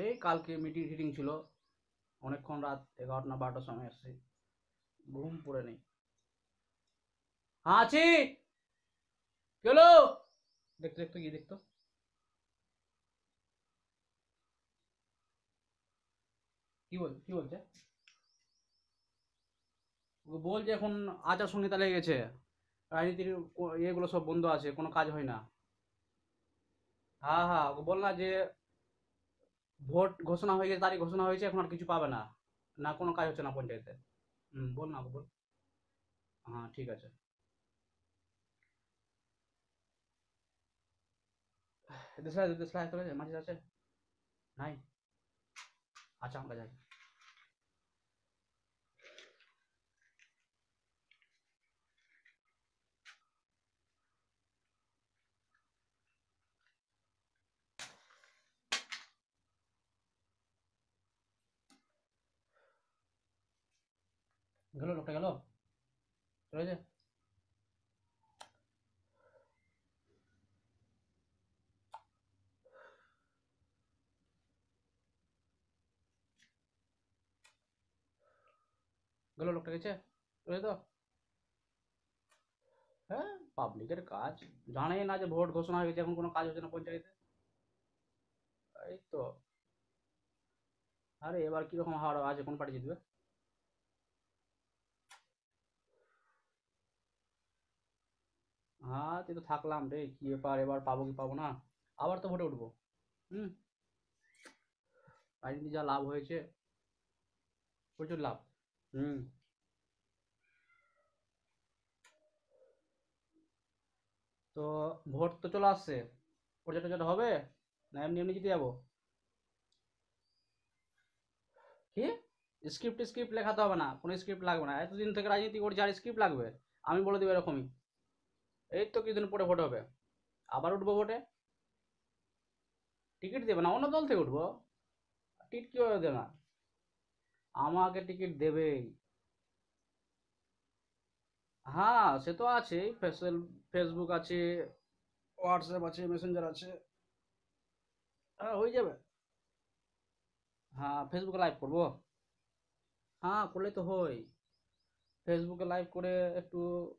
এই কালকে মিটিং টিটিং ছিল, অনেকক্ষণ রাত 11টা না 12টার সময় আসছি, ঘুম পড়ে নেই। হ্যাঁ আছি। কি হলো? দেখতো দেখতো গিয়ে দেখতো। কি বলছে? ও বলছে এখন আচার সংহিতা লেগে গেছে, রাজনীতির ইয়েগুলো সব বন্ধ আছে, কোনো কাজ হয় না। হ্যাঁ হ্যাঁ, ও বল না যে ভোট ঘোষণা হয়ে গেছে, তারিখ ঘোষণা হয়েছে, এখন আর কিছু পাবে না, না কোনো কাজ হচ্ছে না পঞ্চায়েতে। বল না বল। হ্যাঁ ঠিক আছে। দেশলাই তোলে মাঝে আছে? নাই? আচ্ছা আমরা যাই। গেল লোকটা, গেল, চলে যায়। গেল লোকটা, গেছে, চলে তো। হ্যাঁ, পাবলিকের কাজ জানেই না যে ভোট ঘোষণা হয়ে গেছে, এখন কোনো কাজ হচ্ছে না পঞ্চায়েতে। এই তো। আরে এবার কিরকম হাওয়া আছে, কোন পার্টি জিতবে? হ্যাঁ তুই তো থাকলাম রে, কি ব্যাপার, এবার পাবো কি পাবো না, আবার তো ভোটে উঠবো। হুম। রাজনীতি যা লাভ হয়েছে, প্রচুর লাভ। হুম। তো ভোট তো চলে আসছে, প্রজেক্ট টজেক্ট হবে না এমনি এমনি জিতে যাবো? কি? স্ক্রিপ্ট স্ক্রিপ্ট লেখাতে হবে না, কোনো স্ক্রিপ্ট লাগবে না, এতদিন থেকে রাজনীতি করছি, আর স্ক্রিপ্ট লাগবে? আমি বলে দেবো এরকমই। এই তো কিছুদিন পরে ভোট হবে, আবার উঠবো ভোটে। টিকিট দেবে না, অন্য দল থেকে উঠবো। টিকিট কিভাবে দেবে না? আমাকে টিকিট দেবেই। হ্যাঁ সে তো আছেই, ফেসবুক আছে, হোয়াটসঅ্যাপ আছে, মেসেঞ্জার আছে। হ্যাঁ হয়ে যাবে। হ্যাঁ ফেসবুকে লাইভ করবো। হ্যাঁ করলে তো হয়, ফেসবুকে লাইভ করে একটু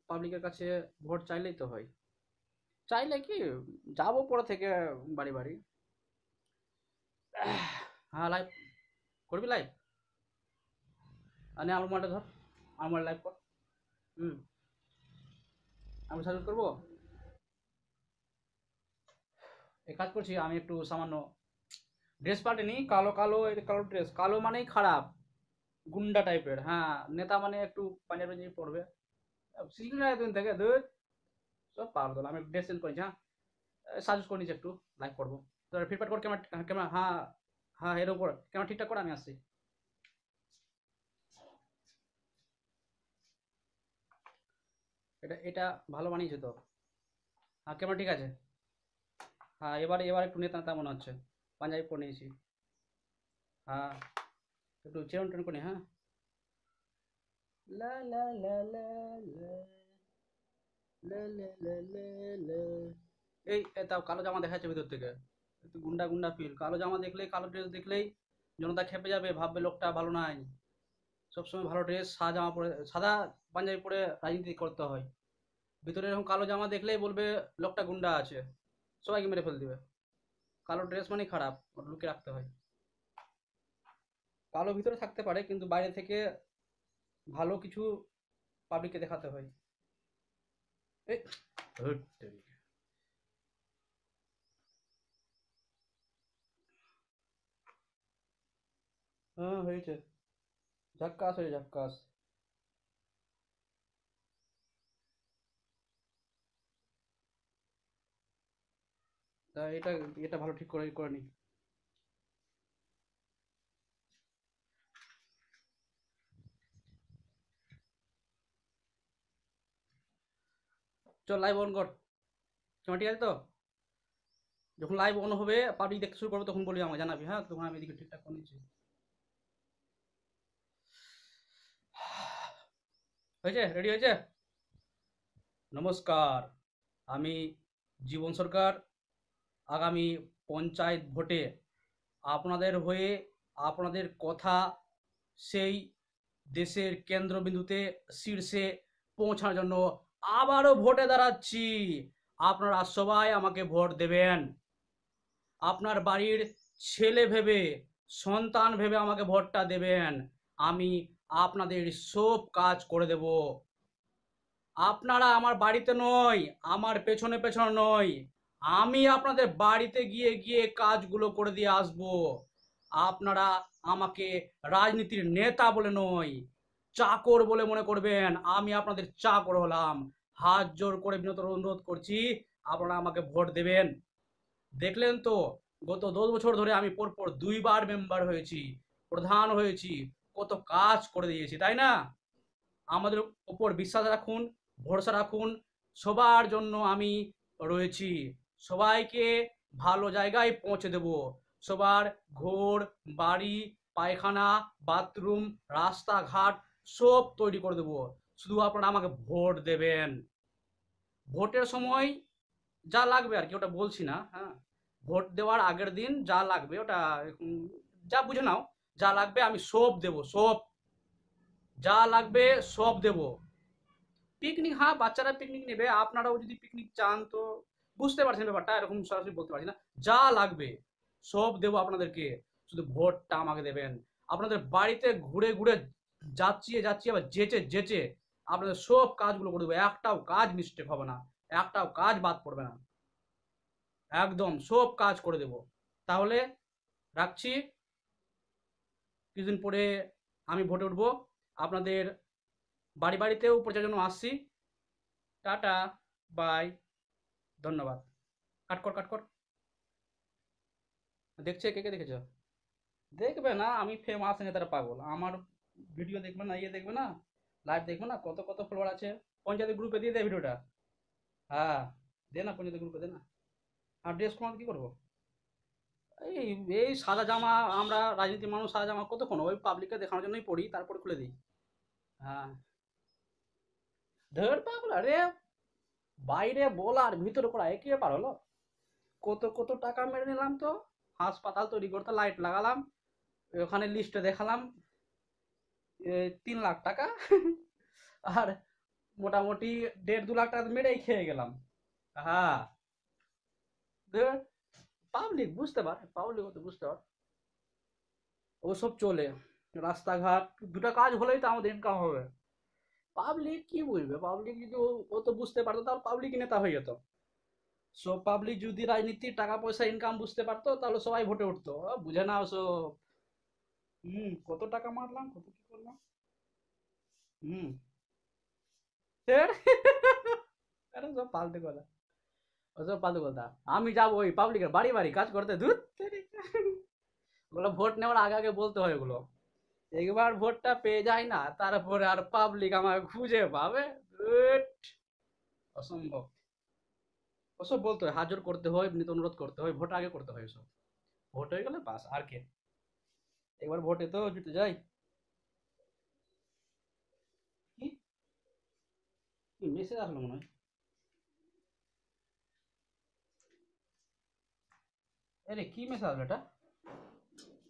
পাবলিকের কাছে ভোট চাইলেই তো হয়। চাইলে কি, যাবো পরে থেকে বাড়ি বাড়ি। হ্যাঁ লাইভ করবি, লাইভ আনে আমার মোবাইলটা ধর, আমার মোবাইল লাইভ কর। হুম। আমি সাজেস্ট করবো। এই কাজ করছি আমি, একটু সামান্য ড্রেস পাল্টে, কালো কালো, এই কালো ড্রেস, কালো মানেই খারাপ, গুন্ডা টাইপের। হ্যাঁ নেতা মানে একটু পাঞ্জাবি পাঞ্জাবি পরবে, শিখলি না এতদিন থেকে ধুর, সব পাগল। আমি ড্রেস চেঞ্জ করেছি, হ্যাঁ সাজেস্ট করে নিচ্ছি একটু, লাইভ করবো। তো ফিটফাট করে ক্যামেরা ক্যামেরা, হ্যাঁ হ্যাঁ এরকম করে ক্যামেরা ঠিকঠাক করে আমি আসছি। এটা এটা ভালো বানিয়েছে তো। হ্যাঁ ক্যামেরা ঠিক আছে। হ্যাঁ এবার এবার একটু নেতা নেতা মনে হচ্ছে, পাঞ্জাবি পরে নিয়েছি। হ্যাঁ একটু চেরন টেরন করি, হ্যাঁ। লা লা লা লা লা, লা লা লা লা লা। তাও কালো জামা দেখা যাচ্ছে ভিতর থেকে, একটু গুন্ডা গুন্ডা ফিল, কালো জামা দেখলেই, কালো ড্রেস দেখলেই জনতা খেপে যাবে, ভাববে লোকটা ভালো নাই। সবসময় ভালো ড্রেস, সাদা জামা পরে, সাদা পাঞ্জাবি পরে রাজনীতি করতে হয়, ভিতরে এরকম কালো জামা দেখলেই বলবে লোকটা গুন্ডা আছে, সবাইকে মেরে ফেল দিবে। কালো ড্রেস মানে খারাপ, ওটা লুকিয়ে রাখতে হয়। কালো ভিতরে থাকতে পারে কিন্তু বাইরে থেকে ভালো কিছু পাবলিককে দেখাতে হয়। এই ধুর তেরি। হ্যাঁ হয়েছে, ঝাক্কাস হয়েছে ঝাক্কাস। তা এটা এটা ভালো ঠিক করে করে নি। চল লাইভ অন কর, তোমার ঠিক আছে তো? যখন লাইভ অন হবে, পাবলিক দেখতে শুরু করবে, তখন বলবি আমাকে জানাবি, হ্যাঁ তখন আমি এদিকে ঠিকঠাক করে নিচ্ছি। হয়েছে, রেডি হয়েছে? নমস্কার, আমি জীবন সরকার। আগামী পঞ্চায়েত ভোটে আপনাদের হয়ে আপনাদের কথা সেই দেশের কেন্দ্রবিন্দুতে শীর্ষে পৌঁছানোর জন্য আবারও ভোটে দাঁড়াচ্ছি। আপনারা সবাই আমাকে ভোট দেবেন। আপনার বাড়ির ছেলে ভেবে, সন্তান ভেবে আমাকে ভোটটা দেবেন। আমি আপনাদের সব কাজ করে দেব। আপনারা আমার বাড়িতে নয়, আমার পেছনে পেছনে নয়, আমি আপনাদের বাড়িতে গিয়ে গিয়ে কাজগুলো করে দিয়ে আসব। আপনারা আমাকে রাজনীতির নেতা বলে নয়, চাকর বলে মনে করবেন। আমি আপনাদের চাকর হলাম। হাত জোর করে বিনত অনুরোধ করছি, আপনারা আমাকে ভোট দেবেন। দেখলেন তো, গত 10 বছর ধরে আমি পরপর 2বার মেম্বার হয়েছি, প্রধান হয়েছি, কত কাজ করে দিয়েছি, তাই না? আমাদের উপর বিশ্বাস রাখুন, ভরসা রাখুন। সবার জন্য আমি রয়েছি। সবাইকে ভালো জায়গায় পৌঁছে দেব। সবার ঘর, বাড়ি, পায়খানা, বাথরুম, রাস্তাঘাট সব তৈরি করে দেব। শুধু আপনারা আমাকে ভোট দেবেন। ভোটের সময় যা লাগবে আর কি, ওটা বলছি না, হ্যাঁ। ভোট দেওয়ার আগের দিন যা লাগবে ওটা যা বুঝে নাও। যা লাগবে আমি সব দেব, সব। যা লাগবে সব দেব। পিকনিক, হ্যাঁ, বাচ্চারা পিকনিক নেবে, আপনারাও যদি পিকনিক চান তো বুঝতে পারছেন ব্যাপারটা, এরকম সরাসরি বলতে পারছি না। যা লাগবে সব দেবো আপনাদেরকে, শুধু ভোটটা আমাকে দেবেন। আপনাদের বাড়িতে ঘুরে ঘুরে যাচ্ছি আবার যেচে যেচে আপনাদের সব কাজগুলো করে দেবো। একটাও কাজ মিস্টেক হবে না, একটাও কাজ বাদ পড়বে না, একদম সব কাজ করে দেব। তাহলে রাখছি, কিছুদিন পরে আমি ভোটে উঠবো। আপনাদের বাড়ি বাড়িতেও প্রচারের জন্য আসছি। টাটা, বাই, ধন্যবাদ। কাট কর, কাট কর। দেখছে, কে কে দেখেছো? দেখবে না, আমি ফেমাস নেতার পাগল। আমার ভিডিও দেখবে না, ইয়ে দেখবে না, লাইভ দেখবে না, কত কত ফলোয়ার আছে। পঞ্চায়েত গ্রুপে দিয়ে দেয় ভিডিওটা। হ্যাঁ, দে না, পঞ্চায়েত গ্রুপে দে না। আর ড্রেস কমাতে কি করবো? এই এই সাদা জামা, আমরা রাজনীতির মানুষ সাদা জামা কতক্ষণ ওই পাবলিককে দেখানোর জন্যই পড়ি, তারপরে খুলে দিই। হ্যাঁ, ধর পাগল, আরে বাইরে বলা আর ভিতরে করা একই ব্যাপার হলো। কত কত টাকা মেরে নিলাম তো, হাসপাতাল তৈরি করতে লাইট লাগালাম, ওখানে লিস্টে দেখালাম 3 লাখ টাকা। আর মোটামুটি 1.5-2 লাখ টাকা মেরেই খেয়ে গেলাম। হ্যাঁ, পাবলিক বুঝতে পারে, পাবলিক তো বুঝতে পারে, ওসব চলে। রাস্তাঘাট দুটো কাজ হলেই তো আমাদের ইনকাম হবে। পাবলিক কি বুঝবে? পাবলিক যদি ও তো বুঝতে পারতো তাহলে পাবলিক নেতা হয়ে যেত। সব পাবলিক যদি রাজনীতি টাকা পয়সা ইনকাম বুঝতে পারতো তাহলে সবাই ভোটে উঠতো। বুঝে না ওসব। কত টাকা মারলাম, কত কি করলাম। হুম ফের আরে সব ফালতু কথা, ওসব ফালতু কথা। আমি যাবো ওই পাবলিকের বাড়ি বাড়ি কাজ করতে, দূর ওগুলো ভোট নেওয়ার আগে আগে বলতে হয় ওগুলো। একবার ভোটটা পেয়ে যায় না, তারপরে আর পাবলিক আমাকে খুঁজে পাবে? ধুৎ, অসম্ভব। ওসব বলতে হয়, হাত জোর করতে হয়, বিনীত অনুরোধ করতে হয়, ভোট আগে করতে হয় ওসব। ভোট হয়ে গেলে বাস, আর কে। একবার ভোটে তো জিতে যাই। কি কি মেসেজ আসলো মনে হয়। আরে কি মেসেজ আসলো এটা?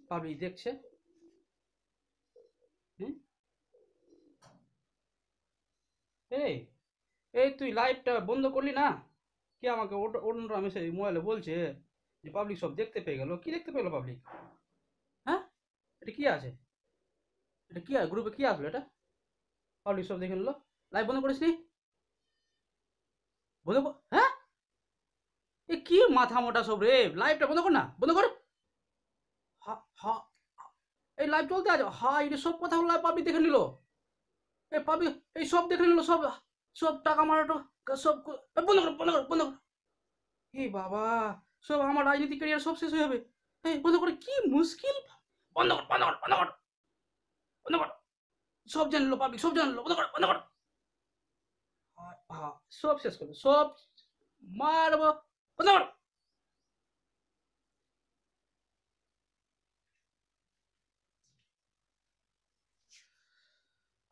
পাবলিক দেখছে। হুম এই এই তুই লাইভটা বন্ধ করলি না? কে আমাকে অন্যরা মেসেজ মোবাইলে বলছে যে পাবলিক সব দেখতে পেয়ে গেল। কি দেখতে পেলো পাবলিক? হ্যাঁ, এটা কি আছে? এটা কি আছে গ্রুপে, কি আসলো এটা? পাবলিক সব দেখে নিলো। লাইভ বন্ধ করিস নি? হ্যাঁ, এ কি মাথা মোটা সব রে! লাইভটা বন্ধ কর না, বন্ধ কর। হা হা এই লাইভ চলতে আছে, হাই রে, সব কথা লাইভ পাবলিক দেখে নিল। এই পাবলিক এই সব দেখে নিল, সব সব টাকা মারাটো সব বন্ধ কর, বন্ধ কর, বন্ধ কর। এ বাবা, সব আমার রাজনীতি ক্যারিয়ার সব শেষ হয়ে যাবে। এই বন্ধ করে, কি মুশকিল। বন্ধ কর, বন্ধ কর, বন্ধ কর, বন্ধ কর। সব জানলো পাবলিক, সব জানলো, বন্ধ কর, বন্ধ কর। সব শেষ করবে, সব মারবো, বন্ধ কর।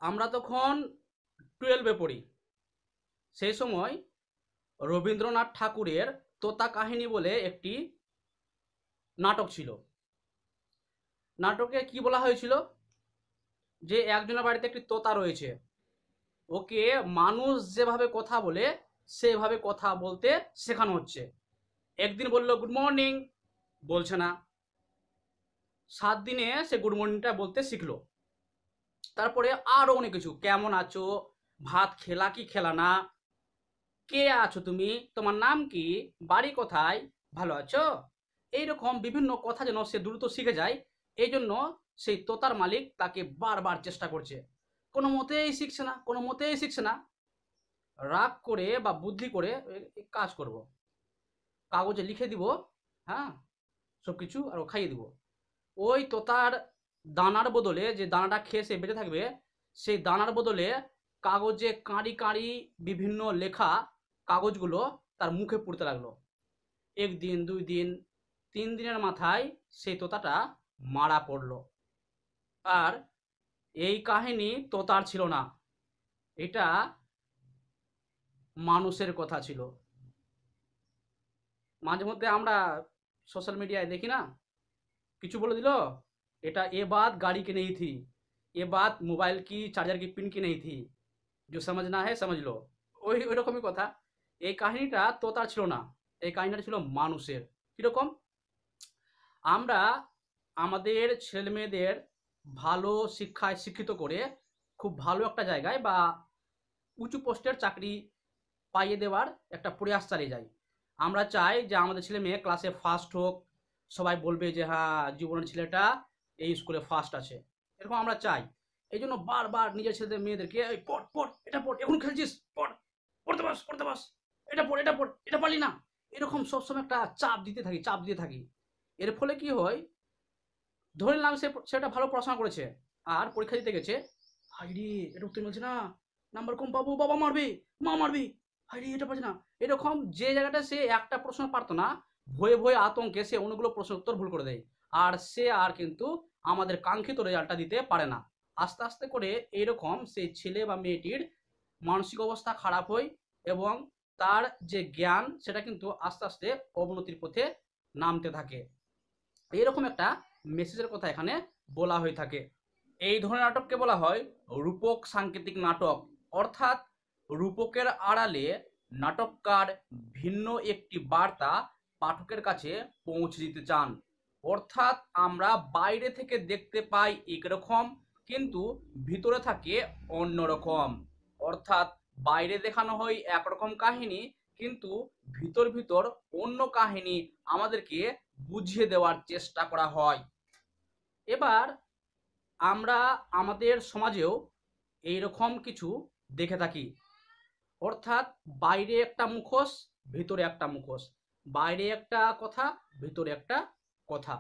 আমরা তখন 12-এ পড়ি। সেই সময় রবীন্দ্রনাথ ঠাকুরের তোতা কাহিনী বলে একটি নাটক ছিল। নাটকে কি বলা হয়েছিল, যে একজনের বাড়িতে একটি তোতা রয়েছে, ওকে মানুষ যেভাবে কথা বলে সেভাবে কথা বলতে শেখানো হচ্ছে। একদিন বলল গুড মর্নিং, বলছে না। 7 দিনে সে গুড মর্নিংটা বলতে শিখলো। তারপরে আরো অনেক কিছু, কেমন আছো, ভাত খেলা কি খেলা না, কে আছো তুমি, তোমার নাম কি, বাড়ি কোথায়, ভালো আছো, এইরকম বিভিন্ন কথা যেন সে দ্রুত শিখে যায়। এই জন্য সেই তোতার মালিক তাকে বারবার চেষ্টা করছে, কোনো মতেই শিখছে না, কোনো মতেই শিখছে না। রাগ করে বা বুদ্ধি করে কাজ করব, কাগজে লিখে দিব, হ্যাঁ, সব কিছু আর ও খাইয়ে দিব। ওই তোতার দানার বদলে, যে দানাটা খেয়ে সে বেঁচে থাকবে, সেই দানার বদলে কাগজে কাঁড়ি কাঁড়ি বিভিন্ন লেখা কাগজগুলো তার মুখে পুড়তে লাগলো। 1 দিন 2 দিন 3 দিনের মাথায় সেই তোতাটা মারা পড়লো। আর এই কাহিনী তোতার ছিল না, এটা মানুষের কথা ছিল। মাঝে মধ্যে আমরা সোশ্যাল মিডিয়ায় দেখি না, কিছু বলে দিল, এটা এ बात गाड़ी की नहीं थी, ये बात मोबाइल की चार्जर की पिन की नहीं थी, जो समझना है समझ लो। ওই রকমই কথা। এই কাহিনীটা তোতার ছিল না, এই কাহিনীটা ছিল মানুষের। কিরকম, আমরা আমাদের ছেলে মেয়েদের ভালো শিক্ষায় শিক্ষিত করে খুব ভালো একটা জায়গায় বা উঁচু পোস্টের চাকরি পাইয়ে দেওয়ার একটা প্রয়াস চালিয়ে যাই। আমরা চাই যে আমাদের ছেলে মেয়ে ক্লাসে ফার্স্ট হোক, সবাই বলবে যে হ্যাঁ জীবনের ছেলেটা এই স্কুলে ফার্স্ট আছে, এরকম আমরা চাই। এই জন্য বারবার নিজের ছেলেদের মেয়েদেরকে এই পড় পড়, এটা পড়, এখন খেলছিস পড়, পড়তে বস পড়তে বস, এটা পড় এটা পড়, এটা পারলি না, এরকম সবসময় একটা চাপ দিতে থাকি, চাপ দিতে থাকি। এর ফলে কি হয়, ধরে নিলাম সেটা ভালো পড়াশোনা করেছে, আর পরীক্ষা দিতে গেছে, হাইরে এটা উত্তর মিলছে না, নাম্বার কম পাবো, বাবা মারবে, মা মারবে, হাইরে এটা পারছে না। এরকম যে জায়গাটা সে একটা প্রশ্ন পারতো না, ভয়ে ভয়ে আতঙ্কে সে অনেকগুলো প্রশ্ন উত্তর ভুল করে দেয়। আর সে আর কিন্তু আমাদের কাঙ্ক্ষিত রেজাল্টটা দিতে পারে না। আস্তে আস্তে করে এইরকম সেই ছেলে বা মেয়েটির মানসিক অবস্থা খারাপ হয়, এবং তার যে জ্ঞান সেটা কিন্তু আস্তে আস্তে অবনতির পথে নামতে থাকে। এইরকম একটা মেসেজের কথা এখানে বলা হয়ে থাকে। এই ধরনের নাটককে বলা হয় রূপক সাংকেতিক নাটক, অর্থাৎ রূপকের আড়ালে নাটককার ভিন্ন একটি বার্তা পাঠকের কাছে পৌঁছে দিতে চান। অর্থাৎ আমরা বাইরে থেকে দেখতে পাই একরকম, কিন্তু ভিতরে থাকে অন্যরকম। অর্থাৎ বাইরে দেখানো হয় একরকম কাহিনী, কিন্তু ভিতর ভিতর অন্য কাহিনী আমাদেরকে বুঝিয়ে দেওয়ার চেষ্টা করা হয়। এবার আমরা আমাদের সমাজেও এইরকম কিছু দেখে থাকি। অর্থাৎ বাইরে একটা মুখোশ, ভিতরে একটা মুখোশ, বাইরে একটা কথা, ভিতরে একটা কথা।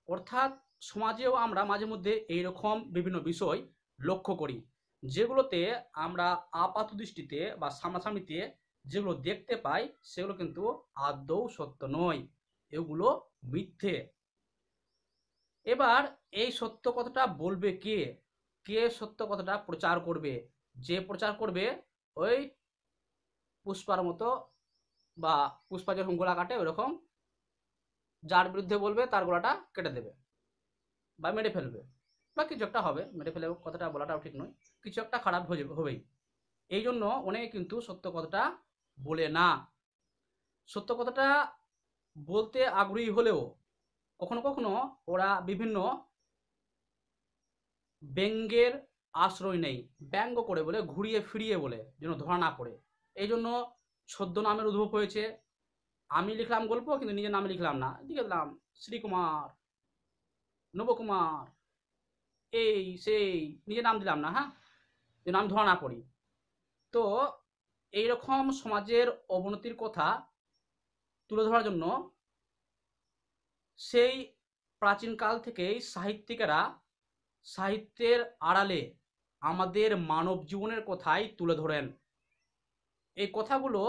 অর্থাৎ সমাজেও আমরা মাঝে মধ্যে এইরকম বিভিন্ন বিষয় লক্ষ্য করি, যেগুলোতে আমরা আপাত দৃষ্টিতে বা সামনাসামনিতে যেগুলো দেখতে পাই সেগুলো কিন্তু আদৌ সত্য নয়, এগুলো মিথ্যে। এবার এই সত্য কথাটা বলবে কে, কে সত্য কথাটা প্রচার করবে? যে প্রচার করবে ওই পুষ্পার মতো, বা পুষ্পা যখন গলা কাটে ওইরকম, যার বিরুদ্ধে বলবে তার গলাটা কেটে দেবে বা মেরে ফেলবে, বা কিছু একটা হবে, মেরে ফেলে কথাটা বলাটাও ঠিক নয়, কিছু একটা খারাপ হবেই। এই জন্য অনেকে কিন্তু সত্য কথাটা বলে না। সত্য কথাটা বলতে আগ্রহী হলেও কখনো কখনো ওরা বিভিন্ন ব্যঙ্গের আশ্রয় নেই, ব্যঙ্গ করে বলে, ঘুরিয়ে ফিরিয়ে বলে, যেন ধরা না পড়ে। এই জন্য ছদ্মনামের উদ্ভব হয়েছে। আমি লিখলাম গল্প কিন্তু নিজের নামে লিখলাম না, লিখে দিলাম শ্রীকুমার, নবকুমার, এই সেই, নিজের নাম দিলাম না, হ্যাঁ, যেন আমি ধরা না পড়ি। তো এইরকম সমাজের অবনতির কথা তুলে ধরার জন্য সেই প্রাচীনকাল থেকেই সাহিত্যিকেরা সাহিত্যের আড়ালে আমাদের মানব জীবনের কথাই তুলে ধরেন। এই কথাগুলো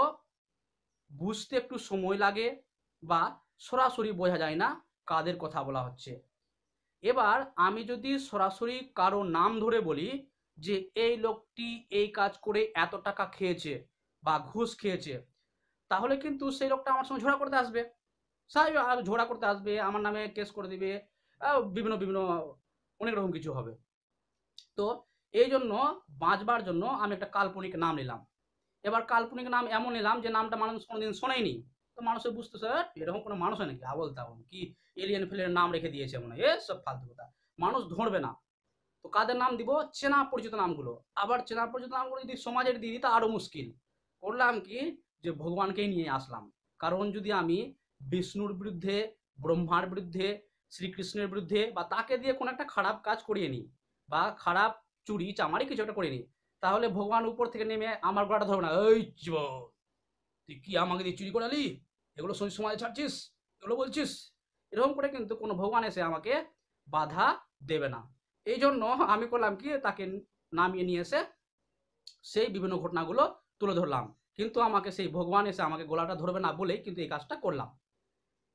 বুঝতে একটু সময় লাগে, বা সরাসরি বোঝা যায় না কাদের কথা বলা হচ্ছে। এবার আমি যদি সরাসরি কারো নাম ধরে বলি যে এই লোকটি এই কাজ করে এত টাকা খেয়েছে বা ঘুষ খেয়েছে, তাহলে কিন্তু সেই লোকটা আমার সঙ্গে ঝগড়া করতে আসবে, স্বাভাবিক ঝগড়া করতে আসবে, আমার নামে কেস করে দিবে, বিভিন্ন বিভিন্ন অনেক রকম কিছু হবে। তো এই জন্য বাঁচবার জন্য আমি একটা কাল্পনিক নাম নিলাম। এবার কাল্পনিক নাম এমন নিলাম যে নামটা মানুষ কোনোদিন শোনেনি। তো মানুষের বুঝতেছে এরকম কোনো মানুষ হয় নাকি, আবল তাবল কি এলিয়েন ফেলিয়েন নাম রেখে দিয়েছে মনে হয়, সব ফালতু কথা, মানুষ ধরবে না। তো কাদের নাম দিব? চেনা পরিচিত নামগুলো। আবার চেনা পরিচিত নামগুলো যদি সমাজের দিয়ে দিই তা আরো মুশকিল। করলাম কি, যে ভগবানকেই নিয়ে আসলাম। কারণ যদি আমি বিষ্ণুর বিরুদ্ধে, ব্রহ্মার বিরুদ্ধে, শ্রীকৃষ্ণের বিরুদ্ধে বা তাকে দিয়ে কোনো একটা খারাপ কাজ করিয়ে নিই, বা খারাপ চুরি চামারি কিছু একটা করে নিই, তাহলে ভগবান উপর থেকে নেমে আমার গলাটা ধরবে না, এই তুই কি আমাকে দিয়ে চুরি করালি, এগুলো সমাজে ছাড়ছিস, এগুলো বলছিস, এরকম করে কিন্তু কোনো ভগবান এসে আমাকে বাধা দেবে না। এই জন্য আমি করলাম কি, তাকে নামিয়ে নিয়ে এসে সেই বিভিন্ন ঘটনাগুলো তুলে ধরলাম। কিন্তু আমাকে সেই ভগবান এসে আমাকে গলাটা ধরবে না বলেই কিন্তু এই কাজটা করলাম।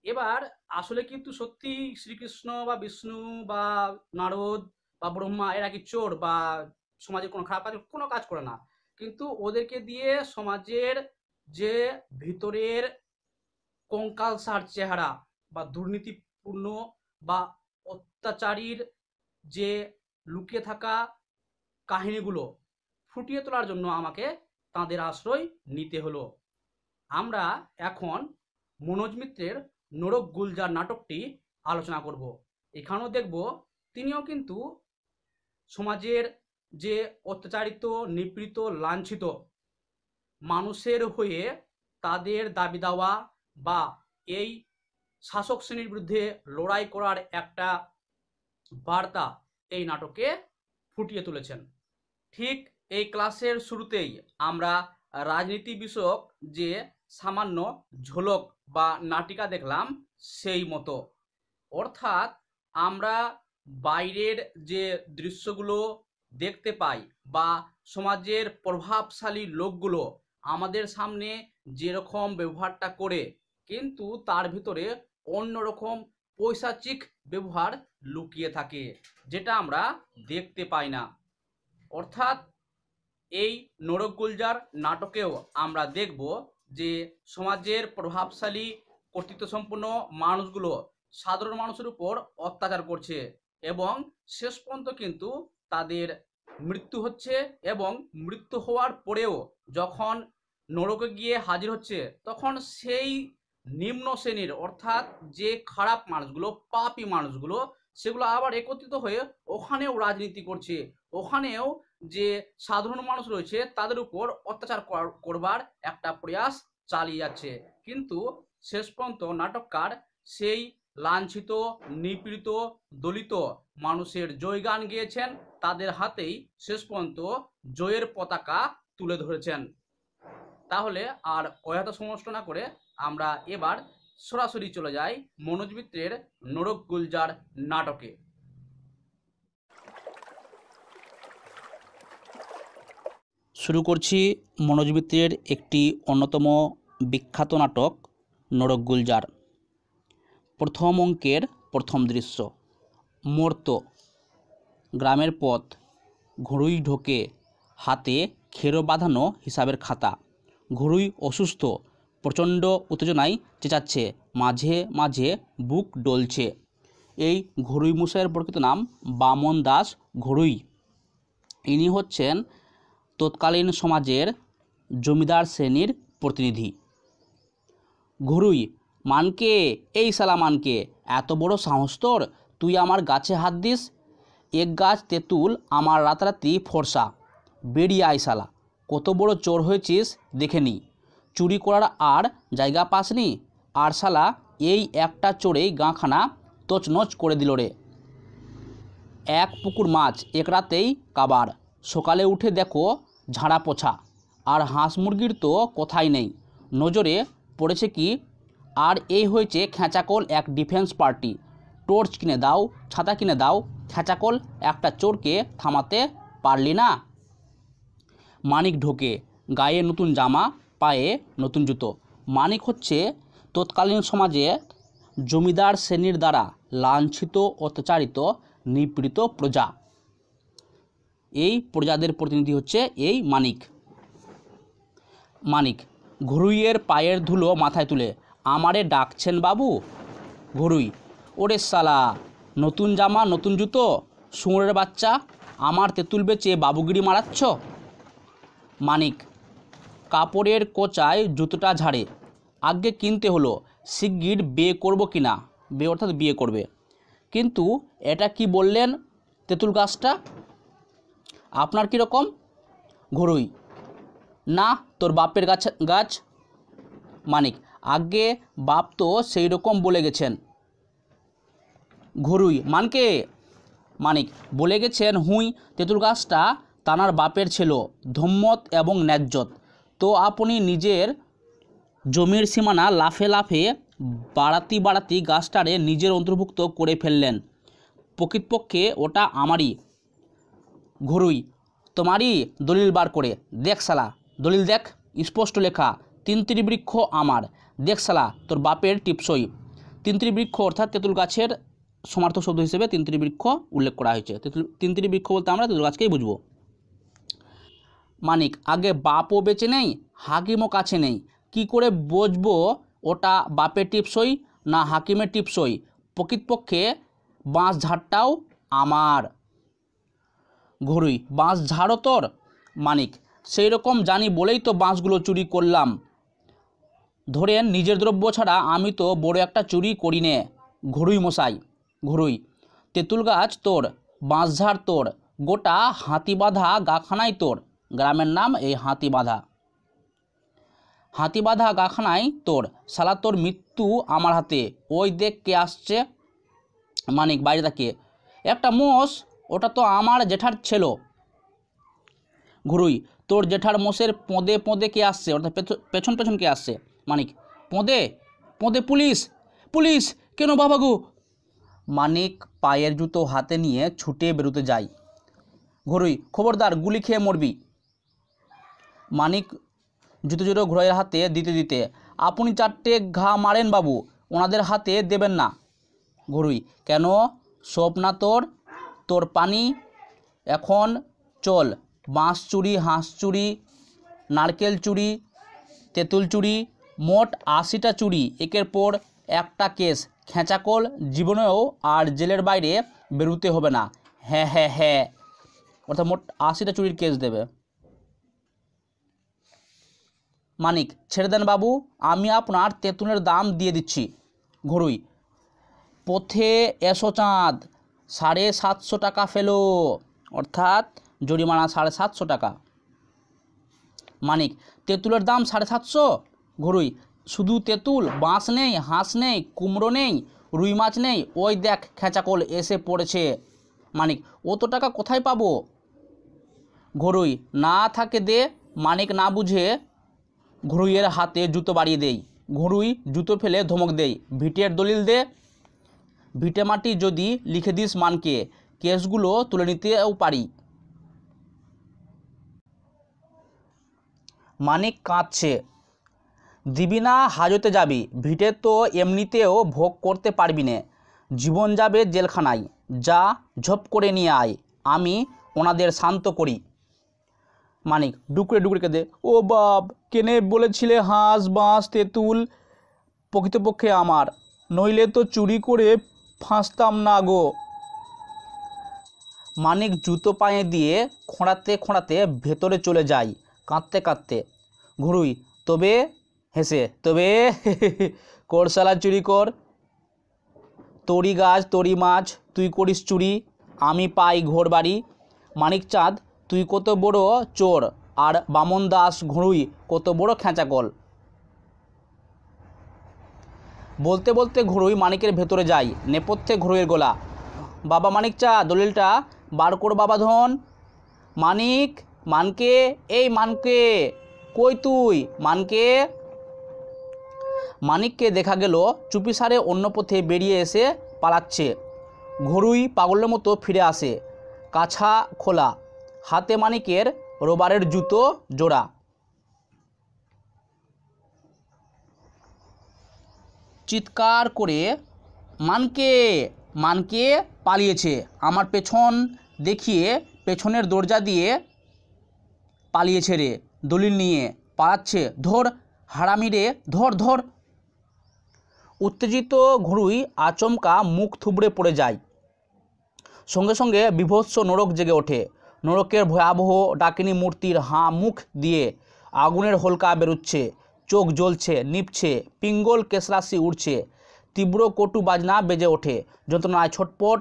এবার আসলে কিন্তু সত্যি শ্রীকৃষ্ণ বা বিষ্ণু বা নারদ বা ব্রহ্মা এরা কি চোর বা সমাজের কোনো খারাপ কাজ কোনো কাজ করে না। কিন্তু ওদেরকে দিয়ে সমাজের যে ভিতরের কঙ্কালসার চেহারা বা দুর্নীতিপূর্ণ বা অত্যাচারীর যে লুকিয়ে থাকা কাহিনীগুলো ফুটিয়ে তোলার জন্য আমাকে তাদের আশ্রয় নিতে হলো। আমরা এখন মনোজ মিত্রের নোরক গুলজার নাটকটি আলোচনা করব। এখানেও দেখব তিনিও কিন্তু সমাজের যে অত্যাচারিত, নিপীড়িত, লাঞ্ছিত মানুষের হয়ে তাদের দাবি দাওয়া বা এই শাসক শ্রেণীর বিরুদ্ধে লড়াই করার একটা বার্তা এই নাটকে ফুটিয়ে তুলেছেন। ঠিক এই ক্লাসের শুরুতেই আমরা রাজনীতি বিষয়ক যে সামান্য ঝলক বা নাটিকা দেখলাম সেই মতো, অর্থাৎ আমরা বাইরের যে দৃশ্যগুলো দেখতে পাই বা সমাজের প্রভাবশালী লোকগুলো আমাদের সামনে যেরকম ব্যবহারটা করে, কিন্তু তার ভিতরে অন্যরকম পৈশাচিক ব্যবহার লুকিয়ে থাকে, যেটা আমরা দেখতে পাই না। অর্থাৎ এই নোরক গুলজার নাটকেও আমরা দেখব যে সমাজের প্রভাবশালী কর্তৃত্বসম্পন্ন মানুষগুলো সাধারণ মানুষের উপর অত্যাচার করছে এবং শেষ পর্যন্ত কিন্তু তাদের মৃত্যু হচ্ছে, এবং মৃত্যু হওয়ার পরেও যখন নরকে গিয়ে হাজির হচ্ছে তখন সেই নিম্ন শ্রেণীর অর্থাৎ যে খারাপ মানুষগুলো, পাপী মানুষগুলো, সেগুলো আবার একত্রিত হয়ে ওখানেও রাজনীতি করছে, ওখানেও যে সাধারণ মানুষ রয়েছে তাদের উপর অত্যাচার করবার একটা প্রয়াস চালিয়ে যাচ্ছে। কিন্তু শেষ পর্যন্ত নাটককার সেই লাঞ্ছিত, নিপীড়িত, দলিত মানুষের জয়গান গেয়েছেন, তাদের হাতেই শেষ পর্যন্ত জয়ের পতাকা তুলে ধরেছেন। তাহলে আর অযথা সমস্ত না করে আমরা এবার সরাসরি চলে যাই মনোজ মিত্রের নোরক গুলজার নাটকে। শুরু করছি মনোজ মিত্রের একটি অন্যতম বিখ্যাত নাটক নোরক গুলজার। প্রথম অঙ্কের প্রথম দৃশ্য। মর্ত গ্রামের পথ, ঘড়ুই ঢোকে, হাতে খেরো বাঁধানো হিসাবের খাতা। ঘড়ুই অসুস্থ, প্রচণ্ড উত্তেজনায় চেঁচাচ্ছে, মাঝে মাঝে বুক ডলছে। এই ঘড়ুই মশাইয়ের প্রকৃত নাম বামন দাস ঘড়ুই। ইনি হচ্ছেন তৎকালীন সমাজের জমিদার শ্রেণীর প্রতিনিধি। ঘড়ুই, মানকে, এই শালা মানকে, এত বড় সাহস তোর, তুই আমার গাছে হাত দিস? এক গাছ তেঁতুল আমার রাতারাতি ফর্সা, বেরিয়ে আয় শালা, কত বড় চোর হয়েছিস দেখে নি, চুরি করার আর জায়গা পাসনি, আর শালা এই একটা চোরেই গাঁখানা তছনছ করে দিল রে। এক পুকুর মাছ এক রাতেই কাবার, সকালে উঠে দেখো ঝাড়া পোছা, আর হাঁস মুরগির তো কথাই নেই, নজরে পড়েছে কি, আর এই হয়েছে খেঁচাকল এক ডিফেন্স পার্টি, টর্চ কিনে দাও, ছাতা কিনে দাও, খেঁচাকল একটা চোরকে থামাতে পারলি না। মানিক ঢোকে, গায়ে নতুন জামা, পায়ে নতুন জুতো। মানিক হচ্ছে তৎকালীন সমাজে জমিদার শ্রেণীর দ্বারা লাঞ্ছিত, অত্যাচারিত, নিপীড়িত প্রজা। এই প্রজাদের প্রতিনিধি হচ্ছে এই মানিক। মানিক ঘড়ুইয়ের পায়ের ধুলো মাথায় তুলে, আমারে ডাকছেন বাবু? ঘড়ুই, ওরে শালা, নতুন জামা নতুন জুতো, শুয়োরের বাচ্চা, আমার তেঁতুল বেচে বাবুগিরি মারাচ্ছ? মানিক, কাপড়ের কোচায় জুতোটা ঝাড়ে, আগে কিনতে হলো, শিগগির বিয়ে করবো কি না, বিয়ে অর্থাৎ বিয়ে করবে। কিন্তু এটা কি বললেন তেঁতুল গাছটা, আপনার কীরকম? ঘরুই, না তোর বাপের গাছ। মানিক, আগে বাপ তো সেই রকম বলে গেছেন। ঘরুই, মানকে? মানিক, বলে গেছেন হুঁই তেঁতুল গাছটা তানার বাপের ছিল, ধম্মত এবং ন্যায্যত। তো আপনি নিজের জমির সীমানা লাফে লাফে বাড়াতি গাছটারে নিজের অন্তর্ভুক্ত করে ফেললেন, প্রকৃতপক্ষে ওটা আমারই। ঘরুই, তোমারই দলিল বার করে দেখ শালা, দলিল দেখ, স্পষ্ট লেখা, তিনতিরি বৃক্ষ আমার, দেখ শালা তোর বাপের টিপসই। তিনতিরি বৃক্ষ অর্থাৎ তেঁতুল গাছের সমার্থক শব্দ হিসেবে তিনতিরি বৃক্ষ উল্লেখ করা হয়েছে। তিনতিরি বৃক্ষ বলতে আমরা তেঁতুল গাছকেই বুঝবো। মানিক, আগে বাপও বেঁচে নেই, হাকিমও কাছে নেই, কি করে বুঝবো ওটা বাপের টিপসই না হাকিমের টিপসই? প্রকৃতপক্ষে বাঁশ ঝাড়টাও আমার। ঘরুই, বাঁশ ঝাড়ও তোর? মানিক, সেই রকম জানি বলেই তো বাঁশগুলো চুরি করলাম। ধরেন নিজের দ্রব্য ছাড়া আমি তো বড় একটা চুরি করি নে। ঘরুই মশাই। ঘরুই, তেঁতুল গাছ তোর, বাঁশঝাড় তোর, গোটা হাতিবাঁধা গাখানাই তোর, গ্রামের নাম এই হাতিবাঁধা। হাতিবাঁধা গাখানাই তোর, শালা তোর মৃত্যু আমার হাতে, ওই দেখ কে আসছে। মানিক, বাইরে তাকে, একটা মোষ, ওটা তো আমার জেঠার ছিল। ঘরুই, তোর জেঠার মোষের পোঁদে পোঁদে কে আসছে, অর্থাৎ পেছন পেছন কে আসছে? মানিক, পোঁদে পোঁদে পুলিশ, পুলিশ কেন বাবা গো? মানিক পায়ের জুতো হাতে নিয়ে ছুটে বেরোতে যায়। ঘরুই, খবরদার গুলি খেয়ে মরবি। মানিক জুতো জুতো ঘোড়াইয়ের হাতে দিতে দিতে, আপনি চারটে ঘা মারেন বাবু, ওনাদের হাতে দেবেন না। ঘরুই, কেন, সব না তোর, তোর পানি, এখন চল, বাঁশ চুরি, হাঁস চুরি, নারকেল চুরি, তেঁতুল চুরি, মোট 80টা চুরি, একের পর একটা কেস, খেঁচাকল, জীবনেও আর জেলের বাইরে বেরোতে হবে না। হ্যাঁ হ্যাঁ হ্যাঁ, অর্থাৎ মোট 80টা চুরির কেস দেবে। মানিক, ছেড়ে দেন বাবু, আমি আপনার তেঁতুলের দাম দিয়ে দিচ্ছি। ঘরুই, পথে এসো চাঁদ, 750 টাকা ফেলো, অর্থাৎ জরিমানা 750 টাকা। মানিক, তেঁতুলের দাম 750? ঘরুই, শুধু তেঁতুল, বাঁশ নেই, হাঁস নেই, কুমড়ো নেই, রুই মাছ নেই, ওই দেখ খেঁচাকল এসে পড়েছে। মানিক, অত টাকা কোথায় পাবো? ঘরুই, না থাকে দে। মানিক না বুঝে ঘরুইয়ের হাতে জুতো বাড়িয়ে দেই। ঘরুই জুতো ফেলে ধমক দেই, ভিটের দলিল দে। ভিটে মাটি যদি লিখে দিস মানকে, কেসগুলো তুলে নিতেও পারি। মানিক কাঁদছে, দিবি না হাজতে যাবি, ভিটে তো এমনিতেও ভোগ করতে পারবি না, জীবন যাবে জেলখানায়, যা ঝপ করে নিয়ে আয়, আমি ওনাদের শান্ত করি। মানিক ডুকরে ডুকরে কেঁদে, ও বাপ, কেনে বলেছিলে হাঁস বাঁশ তেঁতুল প্রকৃতপক্ষে আমার, নইলে তো চুরি করে ফাঁসতাম না গো। মানিক জুতো পায়ে দিয়ে খোঁড়াতে খোঁড়াতে ভেতরে চলে যায় কাঁদতে কাঁদতে। ঘরুই তবে হেসে, তবে করশালা চুরি কর, তরি গাছ তরি মাছ, তুই করিস চুরি, আমি পাই ঘোর বাড়ি। মানিক চাঁদ তুই কত বড় চোর, আর বামন দাস ঘড়ুই কত বড় খেঁচাকল। বলতে বলতে ঘড়ুই মানিকের ভেতরে যায়, নেপথ্যে ঘড়ুইয়ের গলা, বাবা মানিক চাঁদ, দলিলটা বার কর বাবা ধন। মানিক, মানকে, এই মানকে, কই তুই মানকে? মানিককে দেখা গেল চুপিসারে অন্য পথে বেরিয়ে এসে পালাচ্ছে। ঘড়ুই পাগলের মতো ফিরে আসে, কাছা খোলা, হাতে মানিকের রবারের জুতো জোড়া। চিৎকার করে, মানকে, মানকে পালিয়েছে, আমার পেছন দেখিয়ে পেছনের দরজা দিয়ে পালিয়েছে রে, দলিল নিয়ে পালাচ্ছে, ধর হারামি রে, ধর ধর। উত্তেজিত ঘড়ুই আচমকা মুখ থুবড়ে পড়ে যায়। সঙ্গে সঙ্গে বিভৎস নরক জেগে ওঠে। নরকের ভয়াবহ ডাকিনী মূর্তির মুখ দিয়ে আগুনের হোলকা বেরোচ্ছে, চোখ জ্বলছে, নিভছে, পিঙ্গল কেশরাশি উড়ছে, তীব্র কটু বাজনা বেজে ওঠে, যন্ত্রণায় ছটপট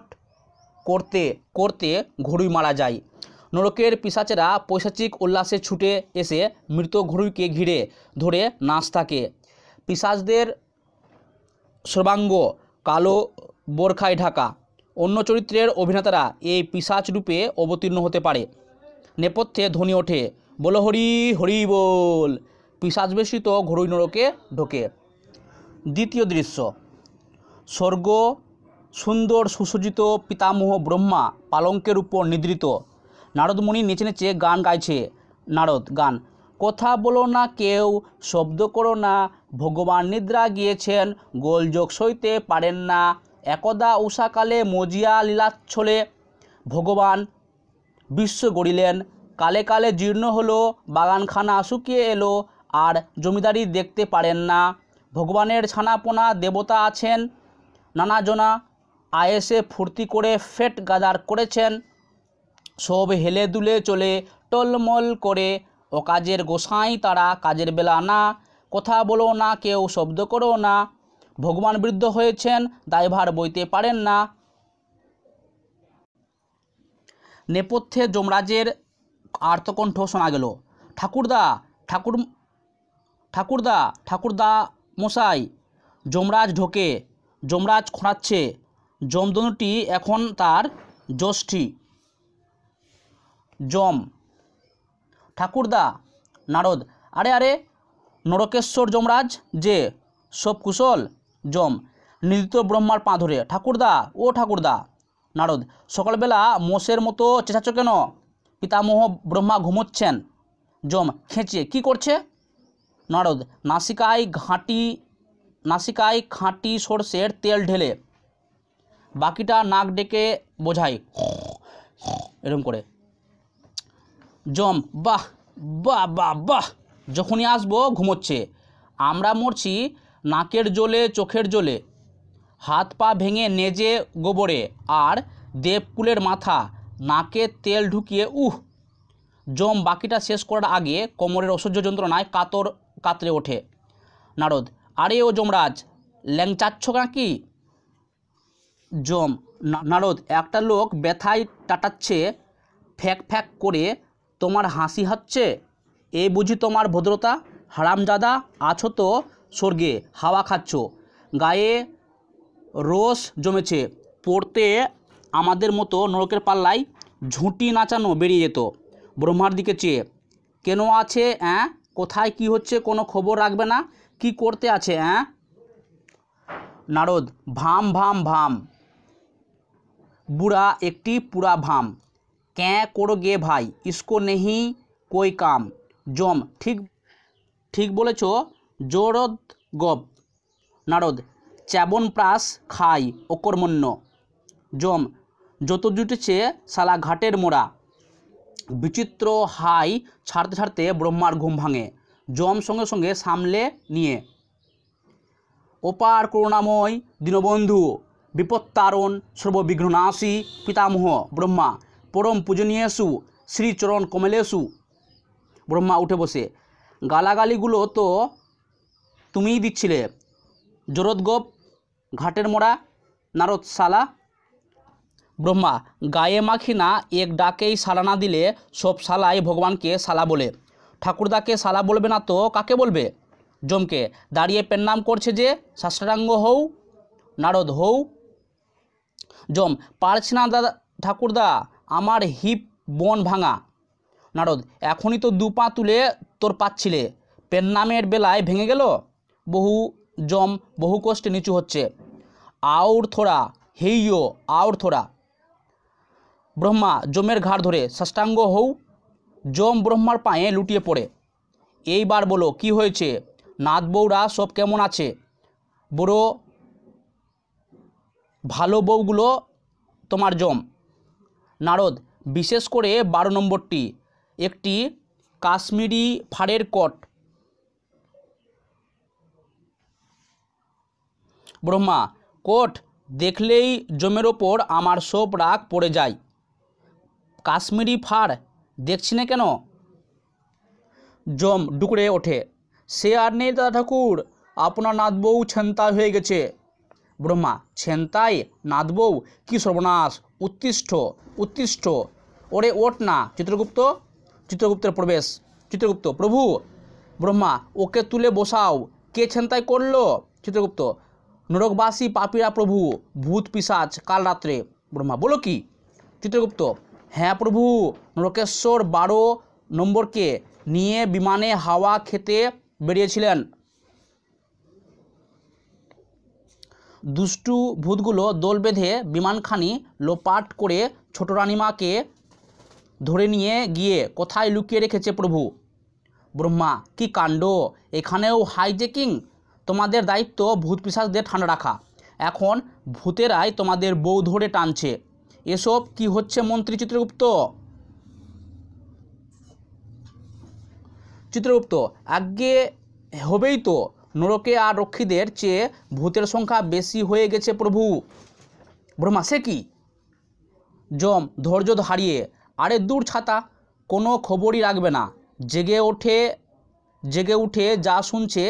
করতে করতে ঘড়ুই মারা যায়। নরকের পিশাচেরা পৈশাচিক উল্লাসে ছুটে এসে মৃত ঘড়ুইকে ঘিরে ধরে নাচ থাকে। পিশাচদের সর্বাঙ্গ কালো বোরখায় ঢাকা। অন্য চরিত্রের অভিনেতারা এই পিশাচ রূপে অবতীর্ণ হতে পারে। নেপথ্যে ধ্বনি ওঠে, বলো হরি হরি বল। পিশাচ বেষ্টিত ঘড়ুই নরকে ঢোকে। দ্বিতীয় দৃশ্য, স্বর্গ, সুন্দর সুসজ্জিত পিতামহ ব্রহ্মা পালঙ্কের উপর নিদ্রিত। নারদমুনি নেচে নেচে গান গাইছে। নারদ গান, কথা বলো না কেউ, শব্দ করো না, ভগবান নিদ্রা গিয়েছেন, গোলযোগ সইতে পারেন না। একদা উষাকালে মজিয়া লীলাচ্ছলে ভগবান বিশ্ব গড়িলেন, কালে কালে জীর্ণ হলো, বাগানখানা শুকিয়ে এলো, আর জমিদারি দেখতে পারেন না। ভগবানের ছানাপোনা দেবতা আছেন নানাজনা, আয়েসে ফুর্তি করে ফেট গাদার করেছেন, সব হেলে দুলে চলে টলমল করে। অকাজের গোসাই তারা, কাজের বেলা না, কথা বলো না কেউ, শব্দ করো না, ভগবান বৃদ্ধ হয়েছেন, দায়ভার বইতে পারেন না। নেপথ্যে যমরাজের আর্তকণ্ঠ শোনা গেল, ঠাকুরদা, ঠাকুরদা, ঠাকুরদা মশাই। যমরাজ ঢোকে। যমরাজ খোঁড়াচ্ছে। যমধনুটি এখন তার যষ্টি। যম, ঠাকুরদা। নারদ, আরে আরে, নরকেশ্বর যমরাজ যে, সব কুশল? যম, নিদিত ব্রহ্মার পা ধরে, ঠাকুরদা, ও ঠাকুরদা। নারদ, সকালবেলা মোষের মতো চেঁচাচ্ছ কেন? পিতামহ ব্রহ্মা ঘুমোচ্ছেন। যম খেঁচিয়ে, কি করছে? নারদ, নাসিকায় খাঁটি সর্ষের তেল ঢেলে, বাকিটা নাক ডেকে বোঝাই এরম করে। যম, বাহ বাহ বাহ বাহ, যখনই আসবো ঘুমোচ্ছে। আমরা মরছি নাকের জ্বলে, চোখের জ্বলে, হাত পা ভেঙে নেজে গোবরে, আর দেবকুলের মাথা নাকে তেল ঢুকিয়ে যম বাকিটা শেষ করার আগে কোমরের অসহ্য যন্ত্রণায় কাতরে ওঠে। নারদ, আরে ও যমরাজ, ল্যাংচাচ্ছ নাকি? যম, নারদ, একটা লোক ব্যথায় টাটাচ্ছে, ফ্যাক ফ্যাক করে, তোমার হাসি হচ্ছে, এই বুঝি তোমার ভদ্রতা? হারামজাদা, আছো তো স্বর্গে, হাওয়া খাচ্ছ, গায়ে রোষ জমেছে, পড়তে আমাদের মতো নরকের পাল্লায় ঝুঁটি নাচানো বেরিয়ে যেত। ব্রহ্মার দিকে চেয়ে, কেন আছে কোথায় কি হচ্ছে কোনো খবর রাখবে না? কি করতে আছে নারদ, ভাম ভাম ভাম, বুড়া একটি পুরা ভাম, ক্যাঁ করোগে ভাই, ইসকো নেহি কোই কাম। যম, ঠিক বলেছ জোরদ গপ। নারদ, চ্যাবনপ্রাস খাই অকর্মণ্য। যম, যত জুটেছে শালা ঘাটের মোড়া। বিচিত্র হাই ছাড়তে ছাড়তে ব্রহ্মার ঘুম ভাঙে। যম সঙ্গে সঙ্গে সামলে নিয়ে, অপার করুণাময় দীনবন্ধু, বিপত্তারণ সর্ববিঘ্ননাশী পিতামহ ব্রহ্মা, পরম পূজনীয়েষু শ্রীচরণ কমলেষু। ব্রহ্মা উঠে বসে, গালাগালিগুলো তো তুমিই দিচ্ছিলে, জোরদগোপ, ঘাটের মোড়া, নারদ শালা। ব্রহ্মা, গায়ে মাখি না, এক ডাকেই শালা না দিলে সব শালাই ভগবানকে শালা বলে। ঠাকুরদাকে শালা বলবে না তো কাকে বলবে? যমকে, দাঁড়িয়ে পেন্নাম করছে যে, শাস্ত্রাঙ্গ হও। নারদ, হও। যম, পারছি না দাদা ঠাকুরদা, আমার হিপ বন ভাঙা। নারদ, এখনই তো 2 পা তুলে তোর পাচ্ছিলে, পেন্নামের বেলায় ভেঙে গেল। যম বহু কষ্টে নিচু হচ্ছে, আউর থোড়া, হেইয়ো আউর থোড়া। ব্রহ্মা যমের ঘাড় ধরে, সাষ্টাঙ্গ হও। যম ব্রহ্মার পায়ে লুটিয়ে পড়ে, এইবার বলো কি হয়েছে? নাথ বউরা সব কেমন আছে? বড় ভালো বউগুলো তোমার যম। নারদ, বিশেষ করে 12 নম্বরটি, একটি কাশ্মীরি ফাড়ের কোট। ব্রহ্মা, কোট দেখলেই জমের ওপর আমার সব রাগ পড়ে যায়। কাশ্মীরি ফাড় দেখছি না কেন? জম ডুকরে ওঠে, সে আর নেই দাদা ঠাকুর, আপনার নাতবউ ছেন্তাই হয়ে গেছে। ব্রহ্মা, ছেন্তাই? নাতবউ? কি সর্বনাশ! উত্তিষ্ঠ উত্তিষ্ঠ, ওরে ওঠ না। চিত্রগুপ্ত, চিত্রগুপ্তের প্রবেশ। চিত্রগুপ্ত, প্রভু। ব্রহ্মা, ওকে তুলে বসাও। কে ছেন্তাই করলো? চিত্রগুপ্ত, নরকবাসী পাপীরা প্রভু, ভূত পিশাচ কাল রাত্রে। ব্রহ্মা, বলো কি? চিত্রগুপ্ত, হ্যাঁ প্রভু, নরকেশ্বর 12 নম্বরকে নিয়ে বিমানে হাওয়া খেতে বেরিয়েছিলেন। দুষ্টু ভূতগুলো দোল বেঁধে বিমানখানি লোপাট করে ছোট রানীমাকে ধরে নিয়ে গিয়ে কোথায় লুকিয়ে রেখেছে প্রভু? ব্রহ্মা, কি কাণ্ড! এখানেও হাইজেকিং! তোমাদের দায়িত্ব ভূত পিশাচদের ঠান্ডা রাখা, এখন ভূতেরাই তোমাদের বউ ধরে টানছে। এসব কি হচ্ছে মন্ত্রী? চিত্রগুপ্ত, চিত্রগুপ্ত, আজ্ঞে হবেই তো, নরকে আর রক্ষীদের চেয়ে ভূতের সংখ্যা বেশি হয়ে গেছে প্রভু। ব্রহ্মা, সে কি? যম ধৈর্য হারিয়ে, আরে দূর ছাতা, কোনো খবরই রাখবে না। জেগে উঠে যা শুনছে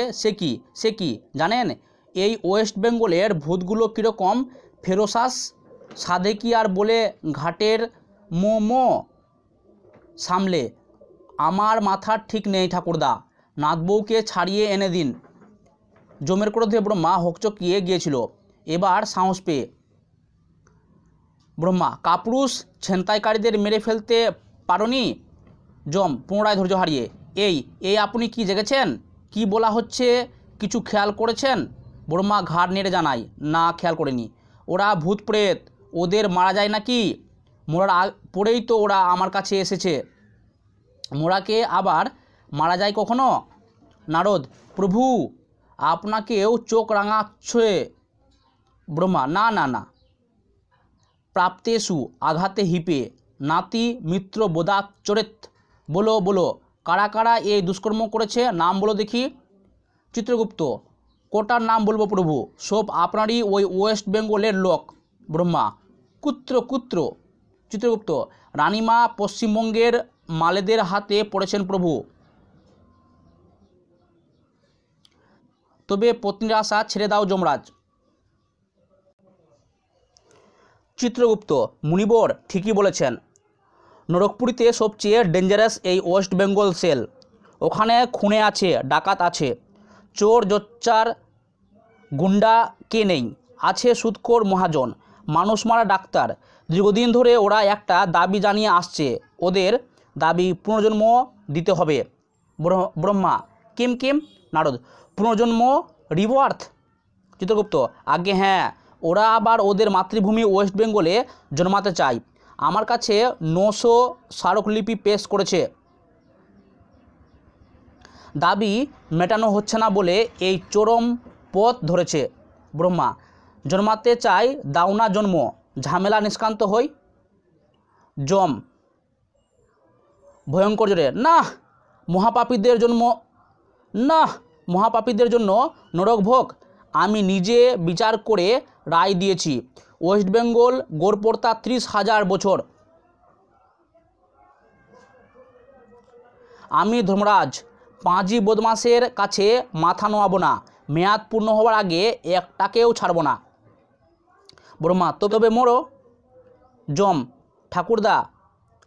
সে কি জানেন? এই ওয়েস্ট বেঙ্গলের ভূতগুলো কীরকম ফেরোসাস, সাধে কি আর বলে ঘাটের মোমো সামলে। আমার মাথার ঠিক নেই ঠাকুরদা, নাতবউকে ছাড়িয়ে এনে দিন। জমের ক্রোধে ব্রহ্মা হকচকিয়ে গিয়েছিল, এবার সাহস পেয়ে। ব্রহ্মা, কাপুরুষ, ছিনতাইকারীদের মেরে ফেলতে পারোনি? যম পুনরায় ধৈর্য হারিয়ে, এই আপনি কি জেগেছেন? কি বলা হচ্ছে কিছু খেয়াল করেছেন? ব্রহ্মা ঘাড় নেড়ে জানায়, না, খেয়াল করেনি। ওরা ভূত প্রেত, ওদের মারা যায় নাকি? মোরার পরেই তো ওরা আমার কাছে এসেছে। মোরাকে আবার মারা যায় কখনো? নারদ, প্রভু আপনাকেও চোখ রাঙাচ্ছে। ব্রহ্মা, না না না, প্রাপ্তেষু আঘাতে হিপে নাতি মিত্র বোধাচরেত। বলো বলো, কারা কারা এই দুষ্কর্ম করেছে, নাম বলো দেখি। চিত্রগুপ্ত, কোটার নাম বলবো প্রভু, সব আপনারই ওই ওয়েস্ট বেঙ্গলের লোক। ব্রহ্মা, কুত্র। চিত্রগুপ্ত, রানীমা পশ্চিমবঙ্গের মালেদের হাতে পড়েছেন প্রভু, তবে পত্নীর আশা ছেড়ে দাও যমরাজ। চিত্রগুপ্ত, মুনিবর ঠিকই বলেছেন, নরকপুরীতে সবচেয়ে ডেঞ্জারাস এই ওয়েস্ট বেঙ্গল সেল। ওখানে খুনে আছে, ডাকাত আছে, চোর জোচ্চার গুন্ডা কে নেই? আছে সুদখোর মহাজন, মানুষ মারা ডাক্তার। দীর্ঘদিন ধরে ওরা একটা দাবি জানিয়ে আসছে, ওদের দাবি পুনর্জন্ম দিতে হবে। ব্রহ্মা, কিম? নারদ, পুনর্জন্ম, রিবার্থ। চিত্রগুপ্ত, আগে হ্যাঁ, ওরা আবার ওদের মাতৃভূমি ওয়েস্ট বেঙ্গলে জন্মাতে চায়। আমার কাছে 900 স্মারকলিপি পেশ করেছে। দাবি মেটানো হচ্ছে না বলে এই চরম পথ ধরেছে। ব্রহ্মা, জন্মাতে চাই, দাও না জন্ম, ঝামেলা নিষ্কান্ত হই। যম ভয়ঙ্কর জোরে, না, মহাপাপীদের জন্য নরক ভোগ। আমি নিজে বিচার করে রায় দিয়েছি, ওয়েস্ট বেঙ্গল গড়পড়তা 30,000 বছর। আমি ধর্মরাজ, পাঁজি বদমাসের কাছে মাথা নোয়াবো না, মেয়াদ পূর্ণ হওয়ার আগে একটাকেও ছাড়ব না। ব্রহ্মা, তবে মরো। যম, ঠাকুরদা।